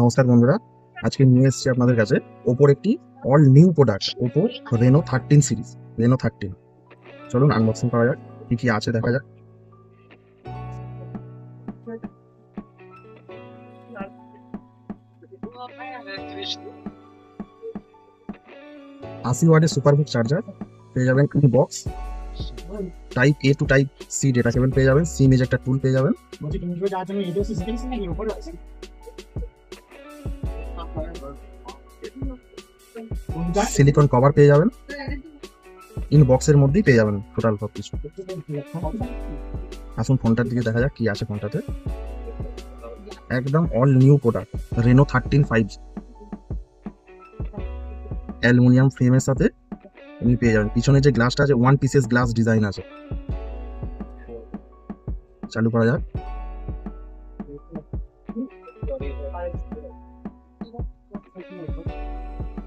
নমস্কার বন্ধুরা, আজকে নিয়ে এসেছি আপনাদের কাছে ওপোর একটি all new product, OPPO Reno 13 series. Reno 13, চলুন আনবক্সিং করা যাক, কি কি আছে দেখা যাক। আশি ওয়াটের সুপারবুক চার্জার পেয়ে যাবেন, টু box type A to type C data cable পেয়ে যাবেন, সিম একটা টুল পেয়ে যাবেন, সিলিকন কভার পেয়ে যাবেন, ইন বক্সের মধ্যেই পেয়ে যাবেন টোটাল সব কিছু। আসুন ফোনটার দিকে দেখা যাক কি আছে ফোনটাতে। একদম all new product, Reno 13 5G aluminium ফ্রেমের সাথে আপনি পেয়ে যাবেন। পিছনে যে গ্লাসটা আছে, ওয়ান পিসেস গ্লাস ডিজাইন আছে। চালু করা যাক।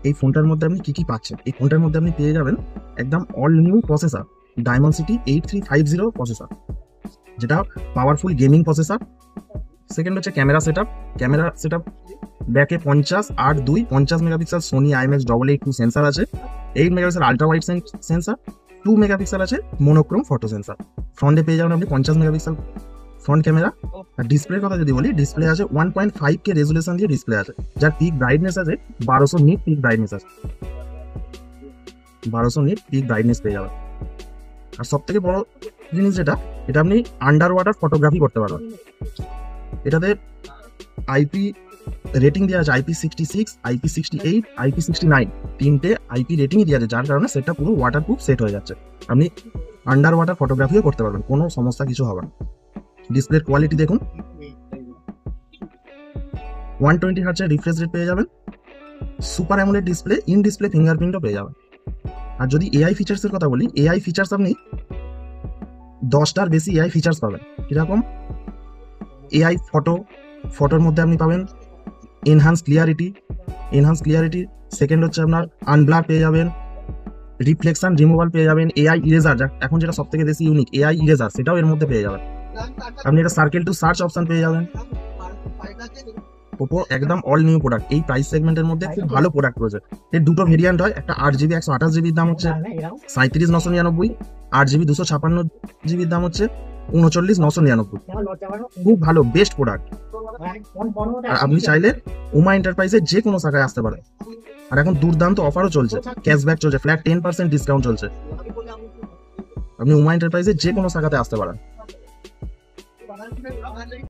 এই ফোনটার মধ্যে আপনি কি কি পাচ্ছেন, এই ফোনটার মধ্যে আপনি পেয়ে যাবেন একদম all new processor, Dimensity 8350 processor, যেটা পাওয়ারফুল গেমিং প্রসেসর। সেকেন্ড হচ্ছে ক্যামেরা সেটআপ ব্যাকে 50 মেগাপিক্সেল সোনি IMX 882 সেন্সার আছে, 8 megapixel ultra wide sensor, 2 megapixel আছে মোনোক্রোম ফটো সেন্সার। ফ্রন্টে পেয়ে যাবেন আপনি 50 মেগাপিক্সেল ফ্রন্ট ক্যামেরা। আর ডিসপ্লের কথা যদি বলি, ডিসপ্লে আছে 1.5K রেজুলেশন দিয়ে ডিসপ্লে আছে, যার পিক ব্রাইটনেস আছে 1200 নিট পিক ব্রাইটনেস আছে, 1200 নিট পিক ব্রাইটনেস পেয়ে যাবেন। আর সব থেকে বড় জিনিস যেটা, এটা আপনি আন্ডার ওয়াটার ফটোগ্রাফি করতে পারবেন। এটাতে আইপি রেটিং দেওয়া আছে IP66, IP68, IP69, তিনটে IP রেটিংই দেওয়া আছে, যার কারণে সেটা পুরো ওয়াটারপ্রুফ সেট হয়ে যাচ্ছে। আপনি আন্ডার ওয়াটার ফটোগ্রাফিও করতে পারবেন, কোনো সমস্যা কিছু হবে না। ডিসপ্লের কোয়ালিটি দেখুন, 120 হার্টজের রিফ্রেশ রেট পেয়ে যাবেন, super AMOLED display, in display ফিঙ্গারপ্রিন্টও পেয়ে যাবেন। আর যদি AI ফিচার্সের কথা বলি, AI ফিচার্স আপনি 10টার বেশি AI ফিচার্স পাবেন। কিরকম? AI ফটোর মধ্যে আপনি পাবেন এনহান্স ক্লিয়ারিটি। সেকেন্ড হচ্ছে আপনার আনব্লার পেয়ে যাবেন, রিফ্লেকশন রিমুভাল পেয়ে যাবেন, AI ইরেজার, এখন যেটা সব থেকে বেশি ইউনিক, AI ইরেজার, সেটাও এর মধ্যে পেয়ে যাবেন। আপনি এটা সার্কেল টু সার্চ অপশন পেয়ে যাবেন। ওপো একদম অল নিউ প্রোডাক্ট, এই প্রাইস সেগমেন্টের মধ্যে খুব ভালো প্রোডাক্ট রয়েছে। এর দুটো ভেরিয়েন্ট হয়, একটা 8GB 128GB দাম হচ্ছে 37,999, 8GB 256GB দাম হচ্ছে 39,999। খুব ভালো, বেস্ট প্রোডাক্ট। আর আপনি চাইলে উমা এন্টারপ্রাইজের যে কোনো শাখায় আসতে পারেন। আর এখন দুর্দান্ত অফারও চলছে, ক্যাশব্যাক চলছে, ফ্ল্যাট 10% ডিসকাউন্ট চলছে। আপনি উমা এন্টারপ্রাইজের যে কোনো শাখাতে আসতে পারেন।